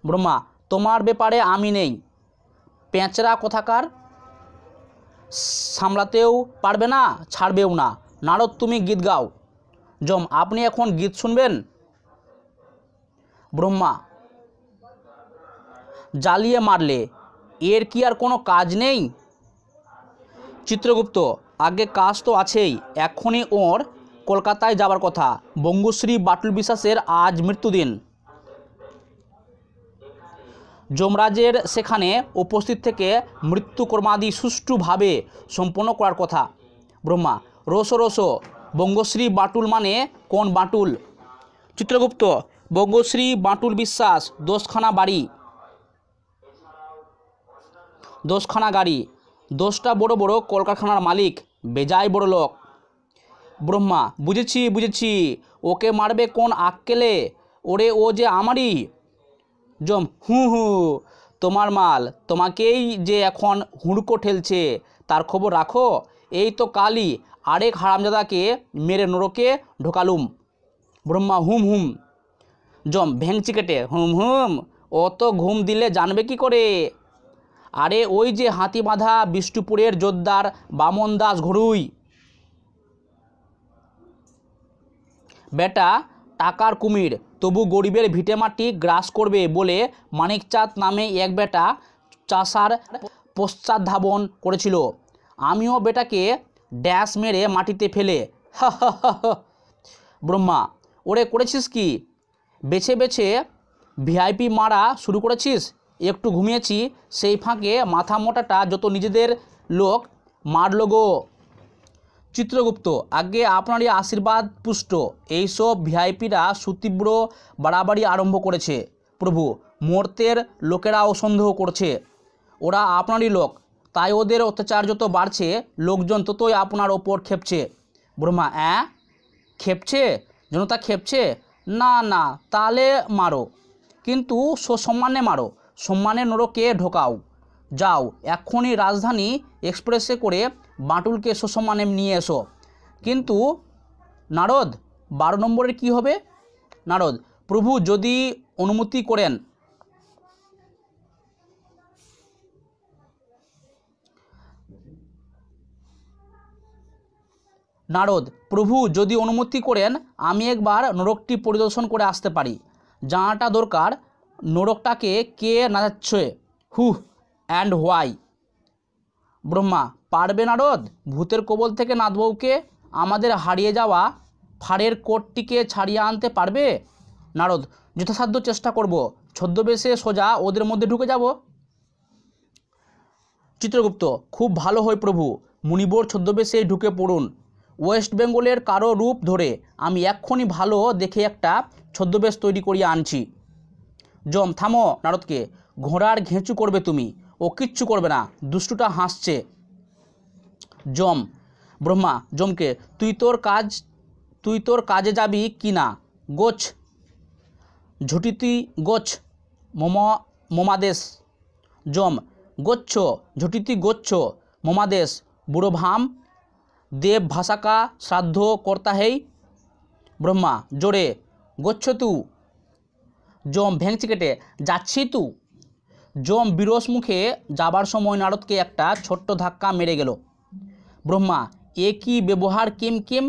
ব্রহ্মা, তোমার ব্যাপারে আমি নেই, পেঁচড়া কোথাকার, সামলাতেও পারবে না, ছাড়বেও না। নারদ, তুমি গীত গাও। যম, আপনি এখন গীত শুনবেন? ব্রহ্মা, জ্বালিয়ে মারলে এর কি আর কোনো কাজ নেই? চিত্রগুপ্ত, আগে কাজ তো আছেই, এখনই ওর কলকাতায় যাবার কথা। বঙ্গশ্রী বাটুল বিশ্বাসের আজ মৃত্যুদিন, যমরাজের সেখানে উপস্থিত থেকে মৃত্যুকর্মাদি সুষ্ঠুভাবে সম্পন্ন করার কথা। ব্রহ্মা, রোসো, বঙ্গশ্রী বাটুল মানে কোন বাটুল? চিত্রগুপ্ত, বঙ্গশ্রী বাটুল বিশ্বাস, 10খানা বাড়ি, 10খানা গাড়ি, 10টা বড় বড় কলকারখানার মালিক, বেজায় বড় লোক। ব্রহ্মা বুঝেছি বুঝেছি, ওকে মারবে কোন আক্কেলে, ওরে ও যে আমারই। যম হু হু, তোমার মাল, তোমাকেই যে এখন হুড়কো ঠেলছে তার খবর রাখো। এই তো কালই আরেক হারামজাদাকে মেরে নরকে ঢোকালুম। ব্রহ্মা হুম হুম। যম ভেংচি কেটে হুম হুম, ও তো ঘুম দিলে জানবে কি করে? আরে ওই যে হাতি বাঁধা বিষ্ণুপুরের জোরদার বামন দাস ঘড়ুই। বেটা টাকার কুমির, তবু গরিবের ভিটেমাটি গ্রাস করবে বলে মানিকচাঁদ নামে এক বেটা চাষার পশ্চাৎধাবন করেছিল। আমিও বেটাকে ড্যাশ মেরে মাটিতে ফেলে হা হা হা হা। ব্রহ্মা ওরে করেছিস কি? বেছে বেছে ভিআইপি মারা শুরু করেছিস? একটু ঘুমিয়েছি, সেই ফাঁকে মাথা মোটাটা যত নিজেদের লোক মারল গো। চিত্রগুপ্ত আগে আপনারই আশীর্বাদ পুষ্ট এইসব ভিআইপিরা সুতীব্র বাড়াবাড়ি আরম্ভ করেছে প্রভু। মর্তের লোকেরাও সন্দেহ করছে ওরা আপনারই লোক, তাই ওদের অত্যাচার যত বাড়ছে লোকজন ততই আপনার ওপর খেপছে। ব্রহ্মা খেপছে? জনতা খেপছে? না না, তাহলে মারো, কিন্তু সসম্মানে মারো, সম্মানে নরকে ঢোকাও। যাও এক্ষুনি রাজধানী এক্সপ্রেসে করে বাঁটুলকে সসম্মানে নিয়ে এসো। কিন্তু নারদ 12 নম্বরের কি হবে? নারদ প্রভু যদি অনুমতি করেন। নারদ প্রভু যদি অনুমতি করেন আমি একবার নরকটি পরিদর্শন করে আসতে পারি। জানাটা দরকার নরকটাকে কে নাচাচ্ছে, হু অ্যান্ড হোয়াই। ব্রহ্মা পারবে নারদ ভূতের কবল থেকে নাথবাবুকে, আমাদের হারিয়ে যাওয়া ফাড়ের কোটটিকে ছাড়িয়ে আনতে পারবে? নারদ যথাসাধ্য চেষ্টা করব, ছদ্মবেশে সোজা ওদের মধ্যে ঢুকে যাব। চিত্রগুপ্ত খুব ভালো হয় প্রভু, মুনিবর ছদ্মবেশে ঢুকে পড়ুন। ওয়েস্ট বেঙ্গলের কারো রূপ ধরে আমি এক্ষুনি ভালো দেখে একটা ছদ্মবেশ তৈরি করিয়ে আনছি। যম থামো নারদকে, ঘোড়ার ঘেঁচু করবে তুমি, ও কিচ্ছু করবে না, দুষ্টুটা হাসছে। যম ব্রহ্মা যমকে তুই তোর কাজে যাবি কি না? গোছ ঝুটিতি গোছ মমাদেশ। যম গোচ্ছ ঝুটিতি গোচ্ছ মমাদেশ, বুড়ো ভাম দেব ভাষাকা শ্রাদ্ধ কর্তা হেই। ব্রহ্মা জোরে গোচ্ছ তু। যম ভেংচি কেটে যাচ্ছি তু। যম বিরস মুখে যাবার সময় নারদকে একটা ছোট্ট ধাক্কা মেরে গেল। ব্রহ্মা এ কি ব্যবহার কিম কিম?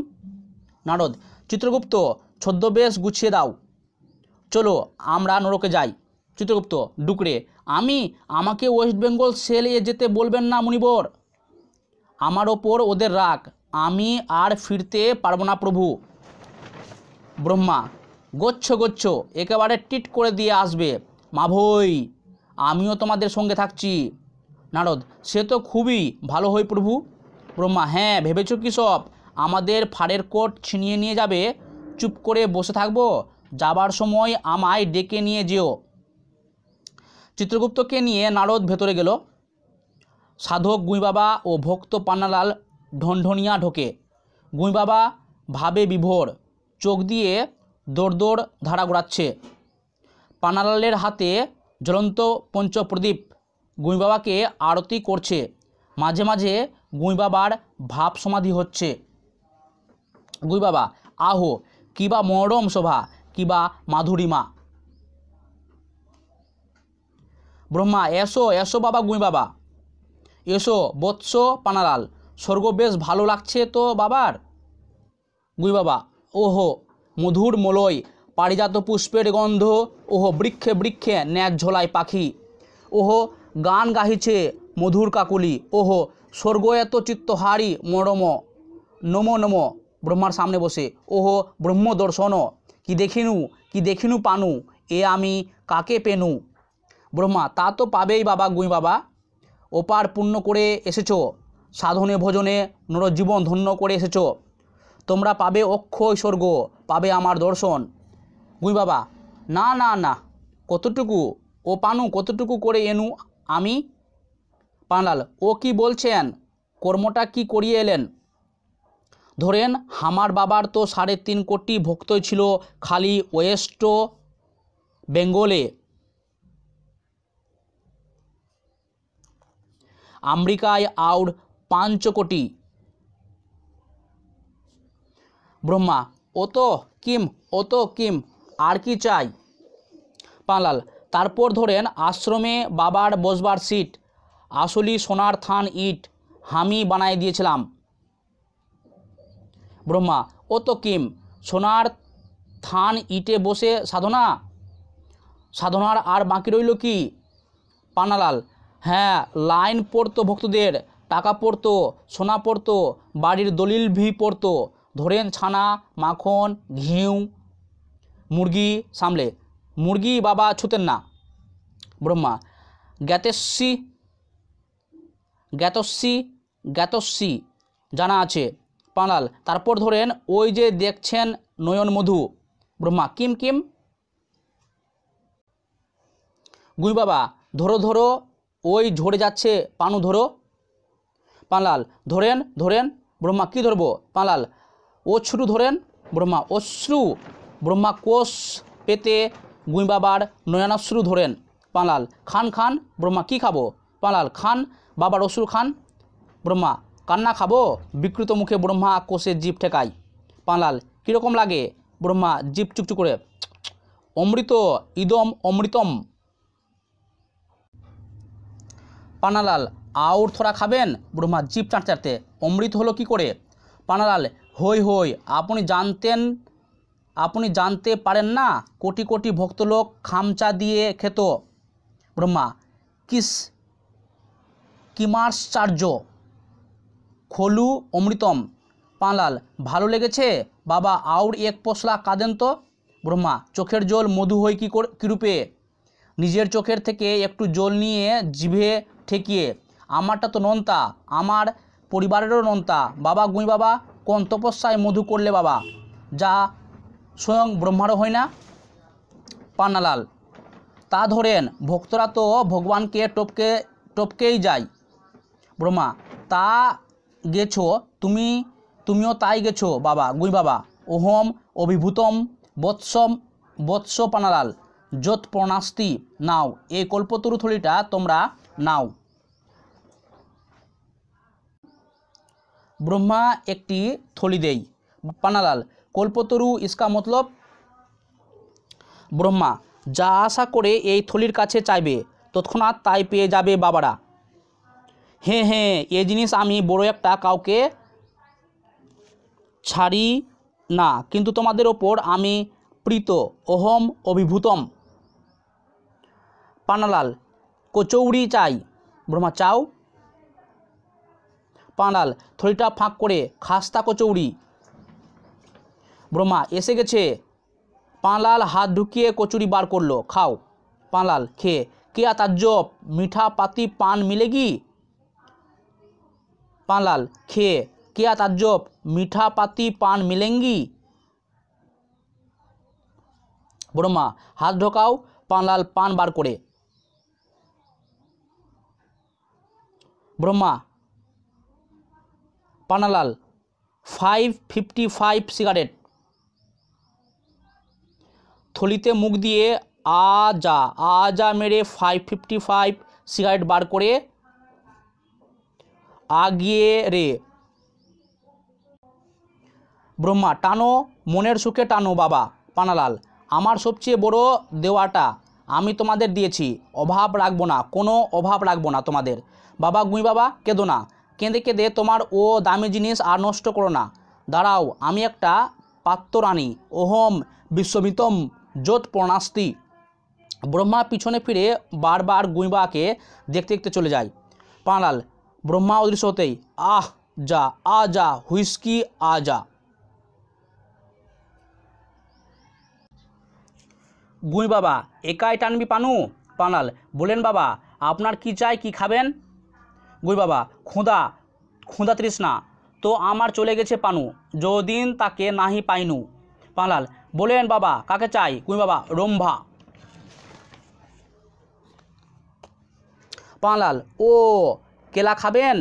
নারদ চিত্রগুপ্ত ছদ্মবেশ গুছিয়ে দাও, চলো আমরা নরকে যাই। চিত্রগুপ্ত ডুকরে আমাকে ওয়েস্ট বেঙ্গল সেলে যেতে বলবেন না মুনিবর, আমার ওপর ওদের রাগ, আমি আর ফিরতে পারবো না প্রভু। ব্রহ্মা গোচ্ছ একেবারে টিট করে দিয়ে আসবে মাভৈ, আমিও তোমাদের সঙ্গে থাকছি। নারদ সে তো খুবই ভালো হয় প্রভু। ব্রহ্মা হ্যাঁ ভেবেছ কি সব আমাদের ফাড়ের কোট ছিনিয়ে নিয়ে যাবে? চুপ করে বসে থাকবো? যাবার সময় আমায় ডেকে নিয়ে যেও। চিত্রগুপ্তকে নিয়ে নারদ ভেতরে গেল। সাধক গুঁইবাবা ও ভক্ত পান্নালাল ঢনঢনিয়া ঢোকে। গুঁইবাবা ভাবে বিভোর, চোখ দিয়ে দৌড় ধারা ঘোরাচ্ছে। পান্নালালের হাতে জ্বলন্ত পঞ্চপ্রদীপ গুঁইবাবাকে আরতি করছে। মাঝে মাঝে গুঁইবাবার ভাব সমাধি হচ্ছে। গুঁইবাবা আহো কিবা মনোরম শোভা, কিবা মাধুরিমা। ব্রহ্মা এসো এসো বাবা গুঁইবাবা, এসো বৎস পান্নালাল, স্বর্গ বেশ ভালো লাগছে তো বাবার। গুঁইবাবা ওহো মধুর মলয়, পারিজাত পুষ্পের গন্ধ, ওহো বৃক্ষে বৃক্ষে ন্যাচ ঝোলায় পাখি, ওহো গান গাহিছে মধুর কাকুলি, ওহো স্বর্গ এত চিত্তহারি মনোরম, নমো নমো। ব্রহ্মার সামনে বসে ওহো ব্রহ্ম দর্শন, কি দেখিনু পানু, এ আমি কাকে পেনু। ব্রহ্মা তা তো পাবেই বাবা গুঁইবাবা, ওপার পুণ্য করে এসেছো, সাধনে ভোজনে নরজীবন ধন্য করে এসেছো, তোমরা পাবে অক্ষয় স্বর্গ, পাবে আমার দর্শন। গুঁইবাবা না না না, কতটুকু ও পানু, কতটুকু করে এনু আমি। পান্নালাল ও কি বলছেন, কর্মটা কি করিয়ে এলেন? ধরেন আমার বাবার তো 3.5 কোটি ভক্তই ছিল খালি ওয়েস্ট বেঙ্গলে, আমেরিকায় আর 5 কোটি। ব্রহ্মা ও তো কিম আর কি চাই? পানলাল তারপর ধরেন আশ্রমে বাবার বসবার সিট আসলি সোনার থান ইট আমি বানাই দিয়েছিলাম। ব্রহ্মা ও তো কিম সোনার থান ইটে বসে সাধনার আর বাকি রইল কি? পানালাল হ্যাঁ, লাইন পড়তো ভক্তদের, টাকা পড়তো, সোনা পড়তো, বাড়ির দলিল ভি পড়তো, ধরেন ছানা, মাখন, ঘিউ, মুরগি সামলে। মুরগি বাবা ছুতেন না। ব্রহ্মা জ্ঞাতস্যি জানা আছে। পানাল তারপর ধরেন ওই যে দেখছেন নয়ন মধু। ব্রহ্মা কিম? গুই বাবা ধরো ওই ঝরে যাচ্ছে পানু ধরো। পানলাল ধরেন। ব্রহ্মা কি ধরবো? পানলাল অশ্রু ধরেন। ব্রহ্মা অশ্রু। ব্রহ্মা কোষ পেতে গুই বাবার নয়নাশ্রু ধরেন। পানলাল খান। ব্রহ্মা কি খাবো? পানলাল খান, বাবার অশ্রু খান। ব্রহ্মা কান্না খাবো? বিকৃত মুখে ব্রহ্মা কোষে জিভ ঠেকায়। পানলাল কীরকম লাগে? ব্রহ্মা জিভ চুকচুক করে, অমৃত ইদম অমৃতম। পানালাল আউর থোড়া খাবেন? ব্রহ্মা জিভ চাটতে, অমৃত হলো কি করে? পানালাল হই আপনি জানতে পারেন না, কোটি কোটি ভক্তলোক খামচা দিয়ে খেত। ব্রহ্মা কিমাশ্চর্য, খোলু অমৃতম। পানলাল ভালো লেগেছে বাবা, আউর এক পশলা কাঁদেন তো। ব্রহ্মা চোখের জল মধু হয় কীরূপে? নিজের চোখের থেকে একটু জল নিয়ে জিভে ঠেকিয়ে। আমারটা তো নোনতা, আমার পরিবারেরও নোনতা বাবা। গুই বাবা কোন তপস্যায় মধু করলে বাবা, যা স্বয়ং ব্রহ্মারও হয় না? পান্নালাল তা ধরেন ভক্তরা তো ভগবানকে টপকেই যায়। ব্রহ্মা তা গেছো তুমিও তাই গেছো বাবা। গুই বাবা ওহম অভিভূতম বৎস পানালাল যত প্রণাস্তি। নাও এই কল্পতরু থলিটা তোমরা নাও। ব্রহ্মা একটি থলি দেই। পানালাল কল্পতরু ইসকা মতলব? ব্রহ্মা যা আশা করে এই থলির কাছে চাইবে তৎক্ষণাৎ তাই পেয়ে যাবে বাবারা। হ্যাঁ, এ জিনিস আমি বড় একটা কাউকে ছাড়ি না, কিন্তু তোমাদের ওপর আমি প্রীত, অহম অভিভূতম। পানালাল কচৌড়ি চাই। ব্রহ্মা চাও। পানালাল থলিটা ফাঁক করে খাস্তা কচৌড়ি। ব্রহ্মা এসে গেছে। পানালাল হাত ঢুকিয়ে কচুরি বার করলো, খাও। পানালাল খেয়ে কেয়া তাজ্জব, মিঠা পাতি পান মিলেগি? পানালাল খেয়ে কেয়া তাজ্জব, মিঠা পাতি পান মিলেঙ্গি? ব্রহ্মা হাত ঢোকাও। পানালাল পান বার করে। ব্রহ্মা পানালাল 555 সিগারেট। থলিতে মুখ দিয়ে আজা মেরে 555 সিগারেট বার করে আগিয়ে রে। ব্রহ্মা টানো, মনের সুখে টানো বাবা। পানালাল আমার সবচেয়ে বড় দেওয়াটা আমি তোমাদের দিয়েছি, অভাব রাখবো না, কোনো অভাব রাখবো না তোমাদের। বাবা গুই বাবা কেঁদো না, কেঁদে তোমার ও দামি জিনিস আর নষ্ট করো না। দাঁড়াও আমি একটা পাত্র আনি। ওহম বিশ্বমিতম যত প্রণাস্তি। ব্রহ্মা পিছনে ফিরে বারবার গুই বাবাকে দেখতে দেখতে চলে যায়। পানালাল ব্রহ্মা অদৃশ্য হতেই যা হুইস্কি যা। গুই বাবা একাই টানবি পানু? পানাল বলেন বাবা আপনার কি চাই, কি খাবেন? গুই বাবা ক্ষুধা তৃষ্ণা তো আমার চলে গেছে পানু, যদিন তাকে নাহি পাইনু। পানাল বলেন বাবা কাকে চাই? গুই বাবা রম্ভা। পানালাল ও কেলা খাবেন?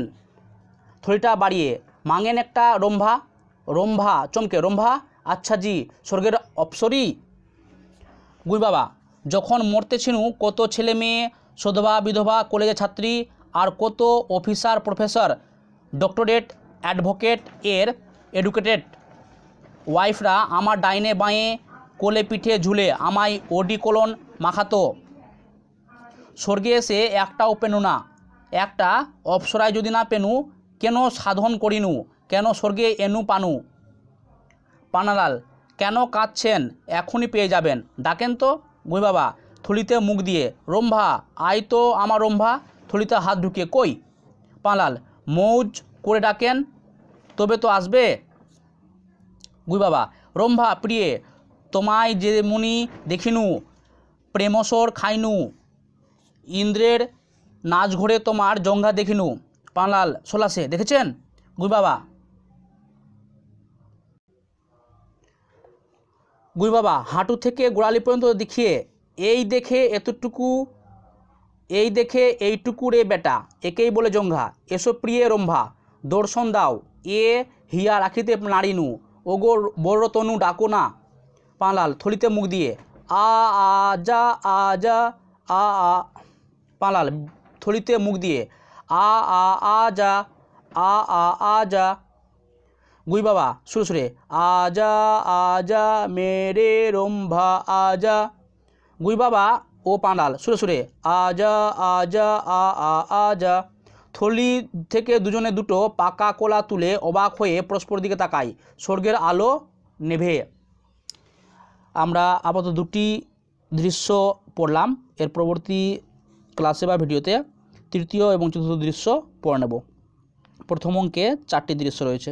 থলিটা বাড়িয়ে মাঙেন একটা রম্ভা। রম্ভা চমকে রম্ভা আচ্ছা জি স্বর্গের অপ্সরী। গুই বাবা যখন মরতেছিনু কত ছেলে মেয়ে সধবা বিধবা কলেজের ছাত্রী আর কত অফিসার প্রফেসর ডক্টরেট অ্যাডভোকেট এর এডুকেটেড ওয়াইফরা আমার ডাইনে বাঁয়ে কোলে পিঠে ঝুলে আমায় ওডিকোলন মাখাতো। স্বর্গে এসে একটাও পেনু না, একটা অপ্সরায় যদি না পেনু কেন সাধন করিনু, কেন স্বর্গে এনু পানু। পানালাল কেন কাঁদছেন, এখনই পেয়ে যাবেন, ডাকেন তো। গুই বাবা থলিতে মুখ দিয়ে রম্ভা আয় তো আমার রম্ভা, থলিতে হাত ঢুকিয়ে কই। পানালাল মৌজ করে ডাকেন তবে তো আসবে। গুই বাবা রম্ভা প্রিয়ে তোমায় যে মুনি দেখিনু প্রেমসর খাইনু, ইন্দ্রের নাচ ঘরে তোমার জঙ্ঘা দেখিনু। পানালাল সোলাসে দেখেছেন। গুই বাবা গুই বাবা হাঁটু থেকে গোড়ালি পর্যন্ত দেখিয়ে এই দেখে এতটুকু, এই দেখে এইটুকু রে বেটা, একেই বলে জঙ্ঘা। এসো প্রিয়ে রম্ভা দর্শন দাও, এ হিয়া রাখিতে নাড়িনু, ওগো বড়তনু ডাকো না। পানালাল থলিতে মুখ দিয়ে আজা আজা আ। পানালাল থলিতে মুখ দিয়ে আজা আজা। গুই বাবা সুরে সুরে আজা আজা মেরে রম্ভা আজা। গুই বাবা ও পানালাল সুরে সুরে আজা আজা আজা। থলি থেকে দুজনে দুটো পাকা কলা তুলে অবাক হয়ে পরস্পর দিকে তাকাই। স্বর্গের আলো নেভে। আমরা আপাতত দুটি দৃশ্য পড়লাম, এর পরবর্তী ক্লাসে বা ভিডিওতে তৃতীয় এবং চতুর্থ দৃশ্য পড়ে নেব। প্রথম অঙ্কে 4টি দৃশ্য রয়েছে।